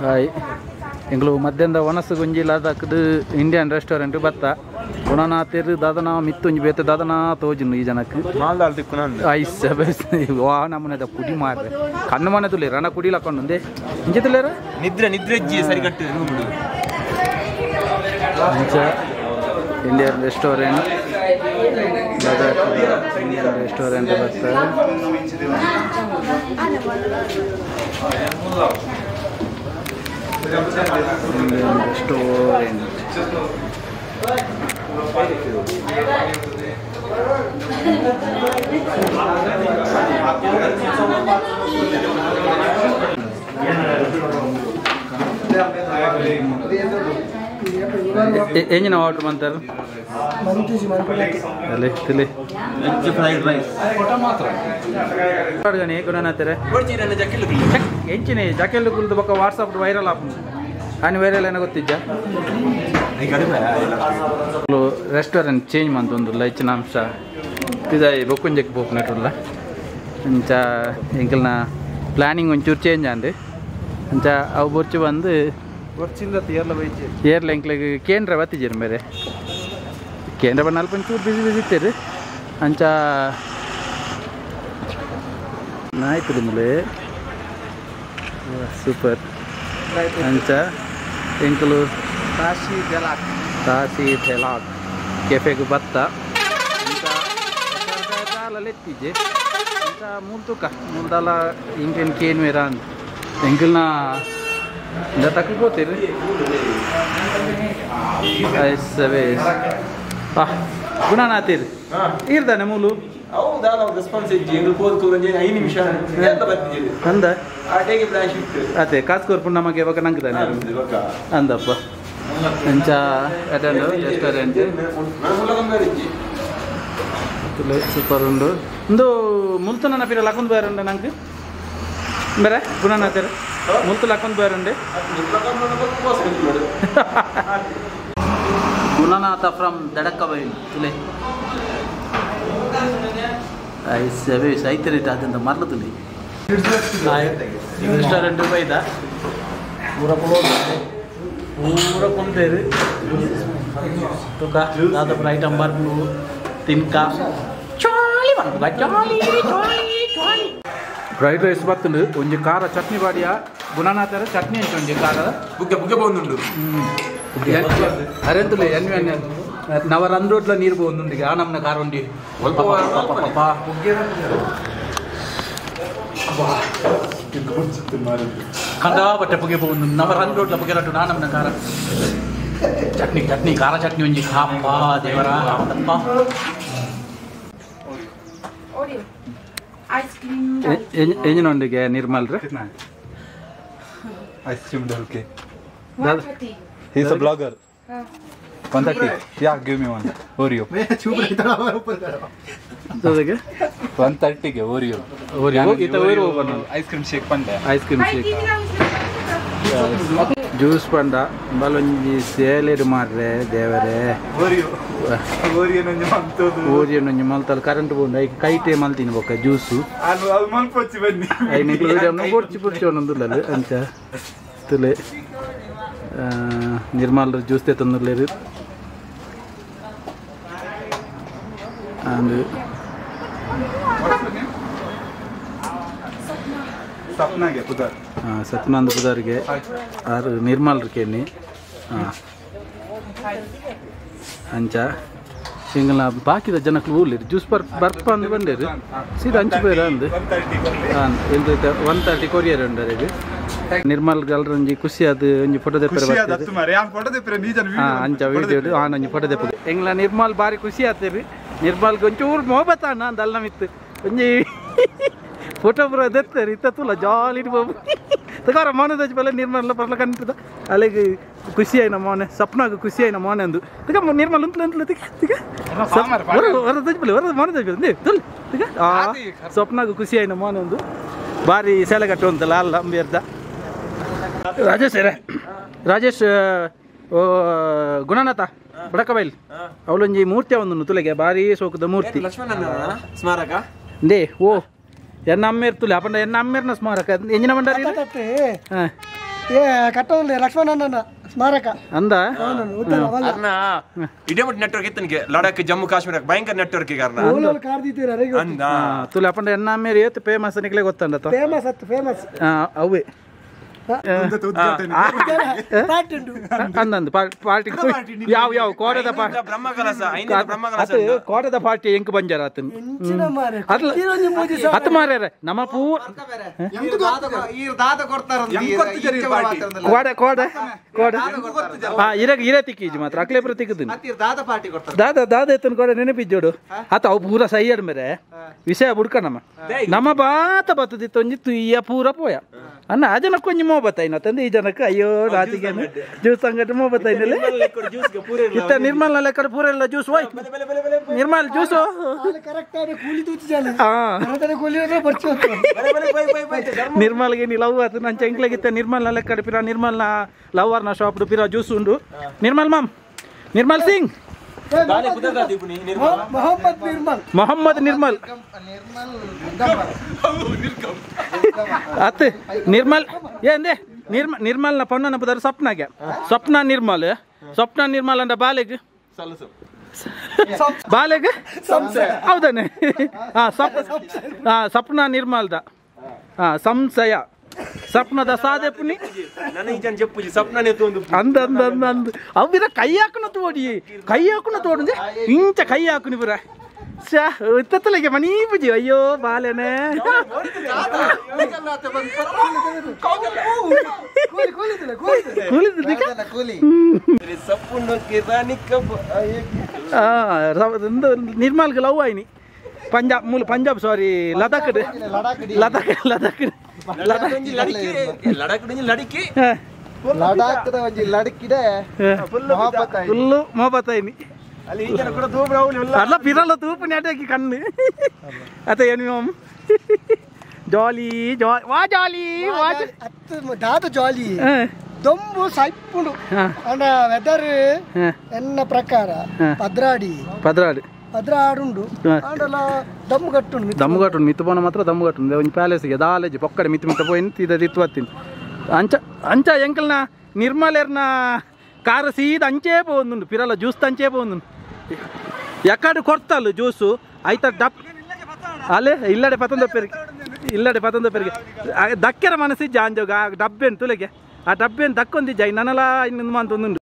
Hi ಎಂಗ್ಳು ಮಧ್ಯಾಹ್ನದ ವನಸ್ಸು ಗುಂಜಿಲ್ಲ ಅದಕ್ಕದು Indian restaurant ಬತ್ತ ಗುಣನ ತೆರು ದಾದನ ಮಿತ್ತುಂಜಿ ಬೇತೆ ದಾದನ ತೋಜುನು ಈ ಜನಕ್ಕೆ ಐಸ್ ವಾ ನಮ್ಮನೆದ ಕುಡಿ ಮಾರ್ರೆ ಕಣ್ಣು ಮನೆ ತುಲೆ ರಣ ಕುಡಿ ಲಕ್ಕೊಂಡೆ ಇಂಚೆ ತುಲೇರ ನಿದ್ರೆ ನಿದ್ರೆ ಸರಿ ಕಟ್ಟು ಇಂಚ ಇಂಡಿಯನ್ ರೆಸ್ಟೋರೆಂಟ್ ಇಂಡಿಯನ್ ರೆಸ್ಟೋರೆಂಟ್ ಬರ್ತಾರೆ Indian restaurant. Engine order mantar. Tile. Fried rice. Organe kunana tere. Engine jacket kuldu baka WhatsApp viral apu. Ani viral ena gottijja. Restaurant change mantundu laichna amsha. Tidai bokunjek popnatulla. Ancha engelna planning onchur change ande. Ancha avu borchu vandu borchinda tiyarla vaiche. Year length kendra vatijir mere. Kendra banal panchur busy tere. Ancha naik dulu super anca engkau tasi telak cafe ke batta anca lalet tije anca multala Indian cane meran engkau na datang ke hotel sabes guna natir irda namulu Oh, dah lah response je. Enggak kuat kurang je. Ini misalnya. Anda berarti je. Anda? Ada yang plan shift. Ate, kas kor pun nama kaya bakan angkat ane. Anda apa? Anca ada no restaurant. Mana mula kan berarti. Tuh super undo. Undo multana na pira lakon bayar anda nangke. Bera, guna na ter. Multu lakon bayar ande. Lakon mana pun kuas kan. Guna na ata from Dadakkabai. Tule. Ay sabe sai tere tadanda marla tuli ay restaurant baida pura kontere to ka dada item barbu tinka choli bantu choli fried rice battundu onje kara chutney badiya gunana tere chutney onje kara bukke bondundu arentule envenne ನವರಂದ್ರೋಟ್ಲ ನೀರು ಬಂದುಂಡಿಗೆ ಆ ನಮ್ಮನ ಕಾರುಂಡಿ ಕಂಡಾ ಬಟ್ಟೆ ಪುಗೆ ಬಂದು ನವರಂದ್ರೋಟ್ಲ ಪುಗೆರಟ್ಟು ನಾ ನಮ್ಮನ ಕಾರ ಚಟ್ನಿ ಖಾರ ಚಟ್ನಿ ಒಂಜಿ ಕಾಪ ದೇವರ ಎಂಜಿನೊಂದಿಗೆ ನಿರ್ಮಲ್ ರೀ ಐಸ್ ಕ್ರೀಮ್ ಡಲ್ಕೆ he is a blogger 130 yeah give me one Oreo मैं चुप रहता हूं ऊपर करो तो देखे 130 के Oreo इतना Oreo बना आइसक्रीम शेक पंडा आइसक्रीम शेक ಜ್ಯೂಸ್ ಪಂಡ ಬಲೊಂಜಿ ಸೇಲೆಡ್ ಮಾರ್ರೆ ದೇವರೇ ಓರಿಯನೊಂಜಿ ಮಲ್ತಲ್ ಕರೆಂಟ್ ಬಂದು ಐ ಕೈಟೆ ಮಲ್ತೀನಿ ಬೊಕ್ಕ ಜ್ಯೂಸು ಐನಿಗೆ ಪೊರ್ಚಿ ಒಂದೊಂದುಲ್ಲ ಅಂಚ ತುಲೆ ನಿರ್ಮಲ್ ಜ್ಯೂಸ್ ತಂದುಲ್ಲೇರು and सपना के पुदर सत्यनंद पुदर के और निर्मल के ने अंचा सिंगल बाकी जनकल ऊर्ली ज्यूस पर बर्फ अंद बंदे सीधा अंच पे अंद 130 कोरियर अंडर निर्मल गलरंजी खुशी आद ಒಂಜಿ ಫೋಟೋ ದೆಪ್ಪರೆ ಬರ್ತದೆ ಅಂಚ ವಿಡಿಯೋ ಆನ್ ಒಂಜಿ ಫೋಟೋ ದೆಪ್ಪರೆ ಎಂಗ್ಲ ನಿರ್ಮಲ್ ಬಾರಿ ಖುಷಿ ಆತೇರಿ ನಿರ್ಮಲ್ ಒಂಚೂರು ಮೊಹಬತ್ ಅಣ್ಣ ಅಂದಲ್ಲ ಮಿತ್ತು ಒಂಜಿ ಫೋಟೋ ಬರ ದೆತ್ತರಿ ಇತ್ತಲ್ಲ ಜಾಲಿ ಬಾಬು ತಗಾರ ಮೋನದ ಬಲೆ ನಿರ್ಮಲ್ ಪರ್ಲ ಕನ್ಪಿದ ಅಲ್ಲಿಗೆ ಖುಷಿ ಆಯ್ನ ಮೋನೆ ಸಪ್ನಾಗ ಖುಷಿ ಆಯ್ನ ಮೋನೆ ಅಂದು ತಗ ನಿರ್ಮಲ್ ಅಂತಲ ತಿಗ ವರದ ಬಲೆ ವರದ ಮೋನದ ಬಲೆ ತುಲ್ ತಿಗ ಸಪ್ನಾಗ ಖುಷಿ ಆಯ್ನ ಮೋನೆ ಅಂದು ಬಾರಿ ಸೆಲೆಗಟ್ಟು ಅಂತಲ್ಲ ಅಲ್ಲ ಅಂಬಿರ್ದ ರಾಜೇಶ್ ಗುಣನಾಥ ಬಡಕಬೈಲ್ ಅವಳೊಂಜಿ ಮೂರ್ತಿ ಒಂದು ತುಲೆಗೆ ಬಾರಿ ಸೋಕದ ಮೂರ್ತಿ ಸ್ಮಾರಕ ದೇ ಓ ಎನ್ನ ಅಮ್ಮೇರ್ ತುಲೆ ಅಪಂಡ ಎನ್ನ ಅಮ್ಮೇರ್ನ ಸ್ಮಾರಕ ಎಂಜಿನ ಬಂಡಾರಿ ಕಟ್ಟೋಲ್ಲ ಲಕ್ಷ್ಮಣನ ಸ್ಮಾರಕ ಅಂದ ಅರ್ನ ಇಡೇ ಮಟ್ಟ ನೆಟ್ವರ್ಕ್ ಇತ್ತು ಲಡಾಖ್ ಜಮ್ಮು ಕಾಶ್ಮೀರ ಭಯಂಕರ ನೆಟ್ವರ್ಕ್ ಈಗ ಅಂದ ತುಲೆ ಅಪ್ಪಂಡ ಎನ್ನ ಮೇರೆ ಏತ್ ಫೇಮಸ್ ನಿಕ್ಲೆ ಗೊತ್ತಂಡ ಫೇಮಸ್ ಅವೇ ಅಂದಂದು ಪಾರ್ಟಿ ಯಾವ ಕೋಟದ ಪಾರ್ಟಿ ಕೋಟದ ಪಾರ್ಟಿ ಎಂಕ್ ಬಂಜಾರ ಆತನ್ ಹತ್ತು ಮಾರ್ಯಾರ ನಮ್ಮ ಪೂ ಕೋಡೆ ಕೋಡೆ ಕೋಡೆ ಇರೇ ತಿಕ್ಕೀಜ್ ಮಾತ್ರ ಅಕ್ಲೇಪುರ ತಿಕ್ಕದಿನ ದಾದ ಎತ್ತನ್ ಕೋಡೆ ನೆನಪಿಜ್ಜೋಡು ಆತ ಅವು ಪೂರ ಸೈಯಡ್ ಮೇರೆ ವಿಷಯ ಬುಡ್ಕ ನಮ್ಮ ಬಾತ ಬತ್ತದಿತ್ತು ಒಂಜಿ ತುಯ್ಯ ಪೂರ ಪೋಯ ಅನ್ನ ಆ ಜನಕ್ಕೆ ಕೊಂಚ ಮೋ ಬತ್ತಾಯಿನ ತಂದೆ ಈ ಜನಕ್ಕೆ ಅಯ್ಯೋ ರಾತಿಗೆ ಜ್ಯೂಸ್ ಅಂಗಡಿ ಮೋ ಬತ್ತಾಯಿನಲ್ಲಿ ಇತ್ತ ನಿರ್ಮಲ್ ಲೆಕ್ಕ ಪೂರ ಎಲ್ಲ ಜ್ಯೂಸ್ ಹೋಯ್ ನಿರ್ಮಲ್ ಜ್ಯೂಸು ನಿರ್ಮಲ್ಗೆ ನೀ ಲವ್ ಆತು ನನ್ನ ಚೆಂಕ್ಲಾಗಿತ್ತ ನಿರ್ಮಲ್ ಲೆಕ್ಕ ಪಿರ ನಿರ್ಮಲ್ನ ಲವ್ವರ್ನ ಶಾಪ್ ಪಿರ ಜ್ಯೂಸ್ ಉಂಡು ನಿರ್ಮಲ್ ಮಾಮ್ ನಿರ್ಮಲ್ ಸಿಂಗ್ ಮೊಹಮ್ಮದ್ ನಿರ್ಮಲ್ ಅತ್ ನಿರ್ಮಲ್ ಏಂದೆ ನಿರ್ಮಲ್ನ ಪೊಣ್ಣನ ಪದರ ಸ್ವಪ್ನಗೆ ಸ್ವಪ್ನ ನಿರ್ಮಲ್ ಅಂದ ಬಾಲೆಗ್ ಹೌದಾನೆ ಸ್ವಪ್ನ ನಿರ್ಮಲ್ದ ಸಂಶಯ ಸ್ವಪ್ನದ ಸಾಧೆ ಪುನಿ ಅಂದ ಅವಿರ ಕೈ ಹಾಕುನ ತೋಡಿ ಇಂಚ ಕೈ ಹಾಕುನಿ ಬುರ ಇತ್ತತ್ತಲೆಗೆ ಮನಿ ಬುಜಿ ಅಯ್ಯೋ ಬಾಲೆನೆ ನಿರ್ಮಲ್ಗೆ ಲವ್ ಆಯ್ನಿ ಪಂಜಾಬ್ ಸಾರಿ ಲದಾಖ್ ಫುಲ್ಲು ಮೊಹಬತ್ತಾಯ್ನಿ ಅಲ್ಲ ಪಿರಲ್ಲ ತೂಪು ನೆಟಾಕಿ ಕಣ್ಣು ಅತ ಏನು ಜಾಲಿ ಜಾಲಿ ದೊಂಬು ಸೈಪುಂಡು ಅಂಡ ವೆದರ್ ಎನ್ನ ಪ್ರಕಾರ ಪದ್ರಾಡುಂಡು ಅಂಡಲ ದಮ್ಮುಗಟ್ಟು ಮಿತ್ತು ಪೋನ ಮಾತ್ರ ದಮ್ಮುಗಟ್ಟು ಒಂಜಿ ಪ್ಯಾಲೇಸ್ಗೆ ದಾಲೇಜ್ ಪೊಕ್ಕಡೆ ಮಿತ್ತು ಪೋಯಿನಿ ಇತ್ತು ಬತ್ತೀನಿ ಅಂಚ ಎಂಕಲ್ನ ನಿರ್ಮಲೇರ್ನ ಕಾರು ಸೀದ ಅಂಚೇ ಪೋಂದುಂಡು ಪಿರಲ್ಲ ಜ್ಯೂಸ್ ಅಂಚೇ ಪೋಂದುಂಡು ಎಕ್ಕಡು ಕೊಡ್ತಲ್ಲ ಜ್ಯೂಸು ಆಯ್ತ ಡಪ್ ಅಲ್ಲೇ ಇಲ್ಲಡೆ ಪತಂದೊಪ್ಪರಿಗೆ ದಕ್ಕೆರ ಮನಸ್ಸಿಜ್ಜ ಅಂಜೋಗ ಡಬ್ಬೆನ್ ತುಲೆಗೆ ಆ ಡಬ್ಬೆನ್ ದಕ್ಕೊಂದಿಜ್ಜ ನನ್ನಲ ಇನ್ನೊಂದು ಮಂತ್ ಒಂದುಂಡು